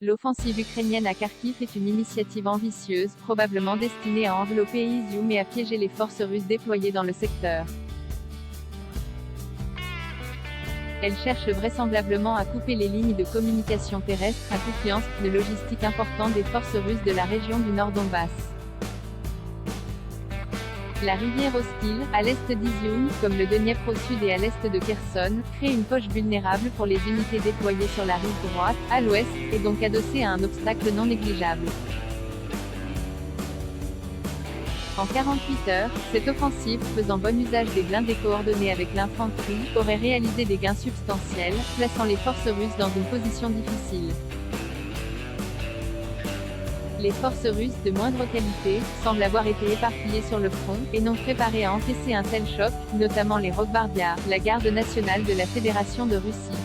L'offensive ukrainienne à Kharkiv est une initiative ambitieuse, probablement destinée à envelopper Izium et à piéger les forces russes déployées dans le secteur. Elle cherche vraisemblablement à couper les lignes de communication terrestre à Kupiansk, de logistique important des forces russes de la région du Nord Donbass. La rivière Oskil, à l'est d'Izium, comme le Dniepr au sud et à l'est de Kherson, crée une poche vulnérable pour les unités déployées sur la rive droite, à l'ouest, et donc adossée à un obstacle non négligeable. En 48 heures, cette offensive, faisant bon usage des blindés coordonnés avec l'infanterie, aurait réalisé des gains substantiels, plaçant les forces russes dans une position difficile. Les forces russes de moindre qualité semblent avoir été éparpillées sur le front, et non préparées à encaisser un tel choc, notamment les Rokbardiars, la garde nationale de la Fédération de Russie.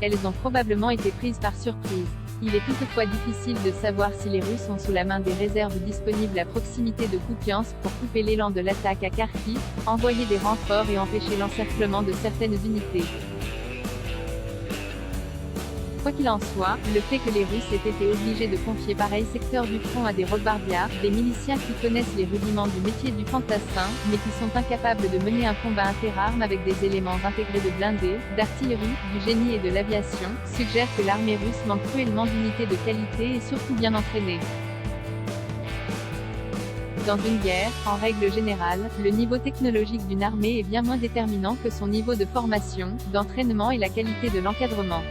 Elles ont probablement été prises par surprise. Il est toutefois difficile de savoir si les Russes ont sous la main des réserves disponibles à proximité de Kupiansk pour couper l'élan de l'attaque à Kharkiv, envoyer des renforts et empêcher l'encerclement de certaines unités. Quoi qu'il en soit, le fait que les Russes aient été obligés de confier pareil secteur du front à des Rokbardiars, des miliciens qui connaissent les rudiments du métier du fantassin, mais qui sont incapables de mener un combat interarmes avec des éléments intégrés de blindés, d'artillerie, du génie et de l'aviation, suggère que l'armée russe manque cruellement d'unités de qualité et surtout bien entraînées. Dans une guerre, en règle générale, le niveau technologique d'une armée est bien moins déterminant que son niveau de formation, d'entraînement et la qualité de l'encadrement.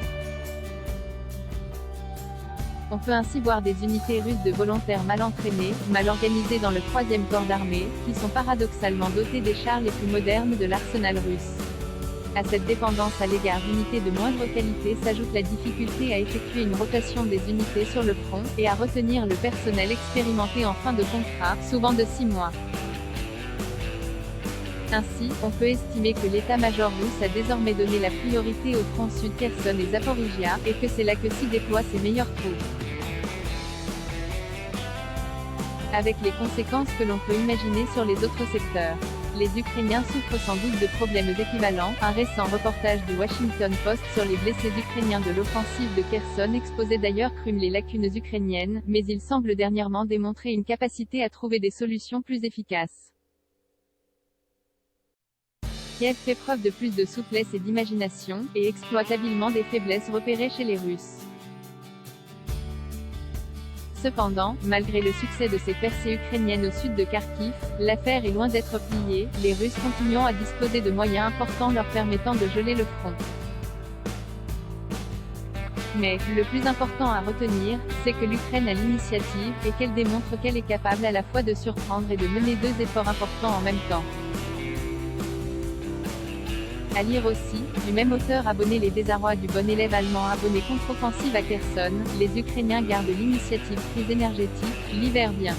On peut ainsi voir des unités russes de volontaires mal entraînées, mal organisées dans le 3e corps d'armée, qui sont paradoxalement dotés des chars les plus modernes de l'arsenal russe. À cette dépendance à l'égard d'unités de moindre qualité s'ajoute la difficulté à effectuer une rotation des unités sur le front, et à retenir le personnel expérimenté en fin de contrat, souvent de 6 mois. Ainsi, on peut estimer que l'état-major russe a désormais donné la priorité au front sud Kherson et Zaporizhia, et que c'est là que s'y déploient ses meilleures troupes. Avec les conséquences que l'on peut imaginer sur les autres secteurs. Les Ukrainiens souffrent sans doute de problèmes équivalents. Un récent reportage du Washington Post sur les blessés ukrainiens de l'offensive de Kherson exposait d'ailleurs crûment les lacunes ukrainiennes, mais il semble dernièrement démontrer une capacité à trouver des solutions plus efficaces. Kiev fait preuve de plus de souplesse et d'imagination, et exploite habilement des faiblesses repérées chez les Russes. Cependant, malgré le succès de ces percées ukrainiennes au sud de Kharkiv, l'affaire est loin d'être pliée, les Russes continuant à disposer de moyens importants leur permettant de geler le front. Mais, le plus important à retenir, c'est que l'Ukraine a l'initiative, et qu'elle démontre qu'elle est capable à la fois de surprendre et de mener 2 efforts importants en même temps. À lire aussi, du même auteur abonné Les désarrois du bon élève allemand abonné contre-offensive à Kherson, les Ukrainiens gardent l'initiative crise énergétique, l'hiver vient.